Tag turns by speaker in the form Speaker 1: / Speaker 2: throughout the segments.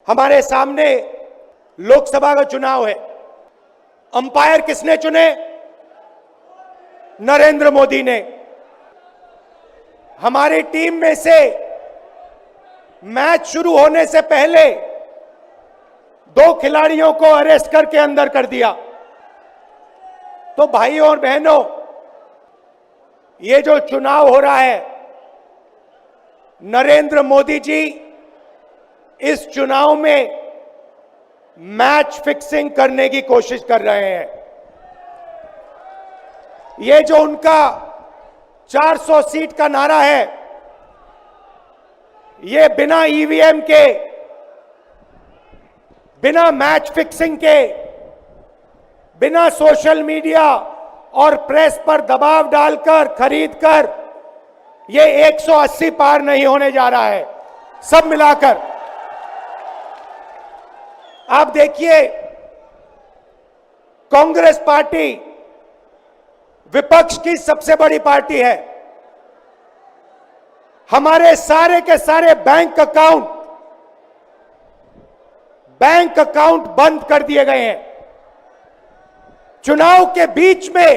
Speaker 1: हमारे सामने लोकसभा का चुनाव है। अंपायर किसने चुने? नरेंद्र मोदी ने। हमारी टीम में से मैच शुरू होने से पहले 2 खिलाड़ियों को अरेस्ट करके अंदर कर दिया। तो भाइयों और बहनों, ये जो चुनाव हो रहा है, नरेंद्र मोदी जी इस चुनाव में मैच फिक्सिंग करने की कोशिश कर रहे हैं। ये जो उनका 400 सीट का नारा है, ये बिना ईवीएम के, बिना मैच फिक्सिंग के, बिना सोशल मीडिया और प्रेस पर दबाव डालकर खरीदकर ये 180 पार नहीं होने जा रहा है। सब मिलाकर आप देखिए, कांग्रेस पार्टी विपक्ष की सबसे बड़ी पार्टी है। हमारे सारे के सारे बैंक अकाउंट बंद कर दिए गए हैं। चुनाव के बीच में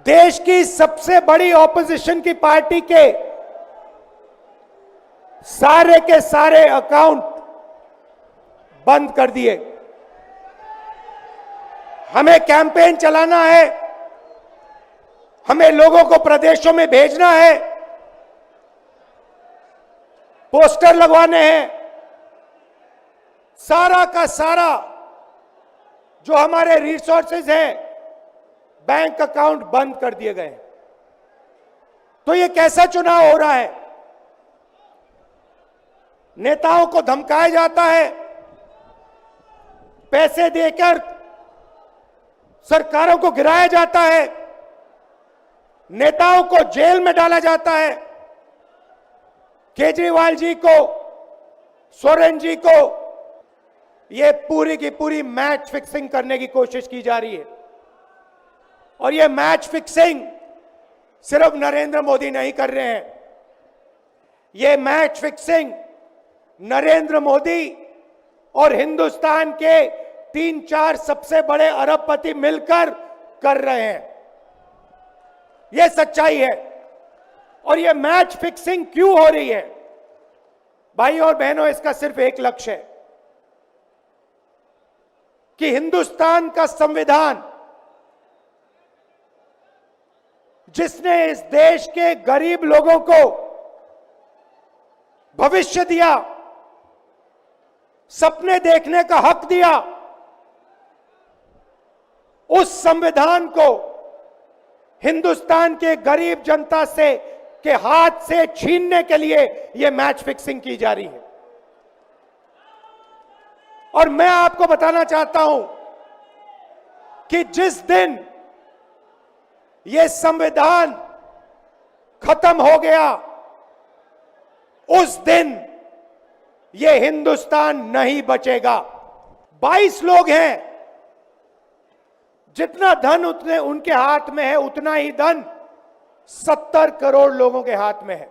Speaker 1: देश की सबसे बड़ी ऑपोजिशन की पार्टी के सारे अकाउंट बंद कर दिए। हमें कैंपेन चलाना है, हमें लोगों को प्रदेशों में भेजना है, पोस्टर लगवाने हैं। सारा का सारा जो हमारे रिसोर्सेज हैं, बैंक अकाउंट बंद कर दिए गए। तो ये कैसा चुनाव हो रहा है? नेताओं को धमकाया जाता है, पैसे देकर सरकारों को गिराया जाता है, नेताओं को जेल में डाला जाता है। केजरीवाल जी को, सोरेन जी को ये पूरी की पूरी मैच फिक्सिंग करने की कोशिश की जा रही है। और ये मैच फिक्सिंग सिर्फ नरेंद्र मोदी नहीं कर रहे हैं। ये मैच फिक्सिंग नरेंद्र मोदी और हिंदुस्तान के 3-4 सबसे बड़े अरबपति मिलकर कर रहे हैं। यह सच्चाई है। और यह मैच फिक्सिंग क्यों हो रही है? भाइयों और बहनों, इसका सिर्फ एक लक्ष्य है कि हिंदुस्तान का संविधान, जिसने इस देश के गरीब लोगों को भविष्य दिया, सपने देखने का हक दिया, उस संविधान को हिंदुस्तान के गरीब जनता से के हाथ से छीनने के लिए यह मैच फिक्सिंग की जा रही है। और मैं आपको बताना चाहता हूं कि जिस दिन यह संविधान खत्म हो गया, उस दिन यह हिंदुस्तान नहीं बचेगा। 22 लोग हैं, जितना धन उतने उनके हाथ में है, उतना ही धन 70 करोड़ लोगों के हाथ में है।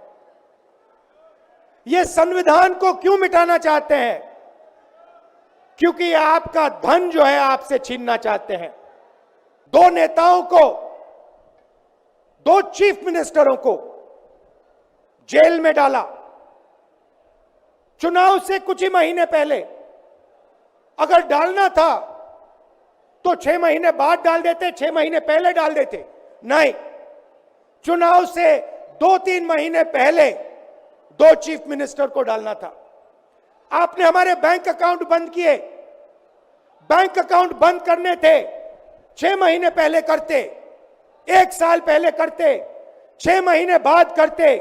Speaker 1: यह संविधान को क्यों मिटाना चाहते हैं? क्योंकि आपका धन जो है आपसे छीनना चाहते हैं। 2 नेताओं को, 2 चीफ मिनिस्टरों को जेल में डाला। चुनाव से कुछ ही महीने पहले। अगर डालना था तो 6 महीने बाद डाल देते, 6 महीने पहले डाल देते। नहीं, चुनाव से 2-3 महीने पहले 2 चीफ मिनिस्टर को डालना था। आपने हमारे बैंक अकाउंट बंद किए। बैंक अकाउंट बंद करने थे, 6 महीने पहले करते, 1 साल पहले करते, 6 महीने बाद करते,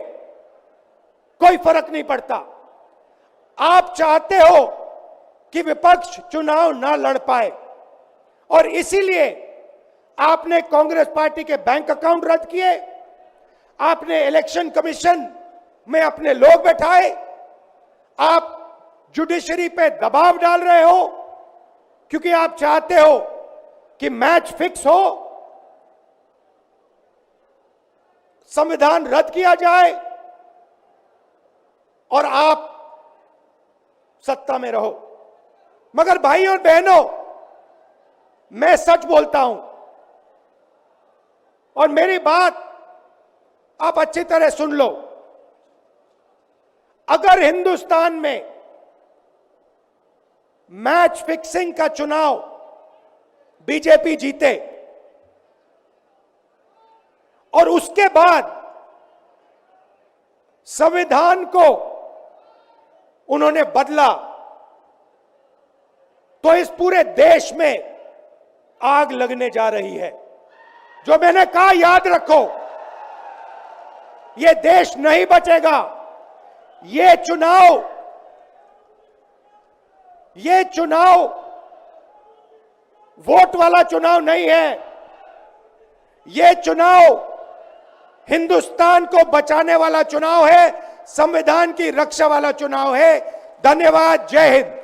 Speaker 1: कोई फर्क नहीं पड़ता। आप चाहते हो कि विपक्ष चुनाव ना लड़ पाए, और इसीलिए आपने कांग्रेस पार्टी के बैंक अकाउंट रद्द किए, आपने इलेक्शन कमीशन में अपने लोग बैठाए, आप जुडिशरी पे दबाव डाल रहे हो, क्योंकि आप चाहते हो कि मैच फिक्स हो, संविधान रद्द किया जाए और आप सत्ता में रहो। मगर भाई और बहनों, मैं सच बोलता हूं और मेरी बात आप अच्छी तरह सुन लो। अगर हिंदुस्तान में मैच फिक्सिंग का चुनाव बीजेपी जीते और उसके बाद संविधान को उन्होंने बदला, तो इस पूरे देश में आग लगने जा रही है। जो मैंने कहा याद रखो, यह देश नहीं बचेगा। ये चुनाव वोट वाला चुनाव नहीं है। यह चुनाव हिंदुस्तान को बचाने वाला चुनाव है, संविधान की रक्षा वाला चुनाव है। धन्यवाद। जय हिंद।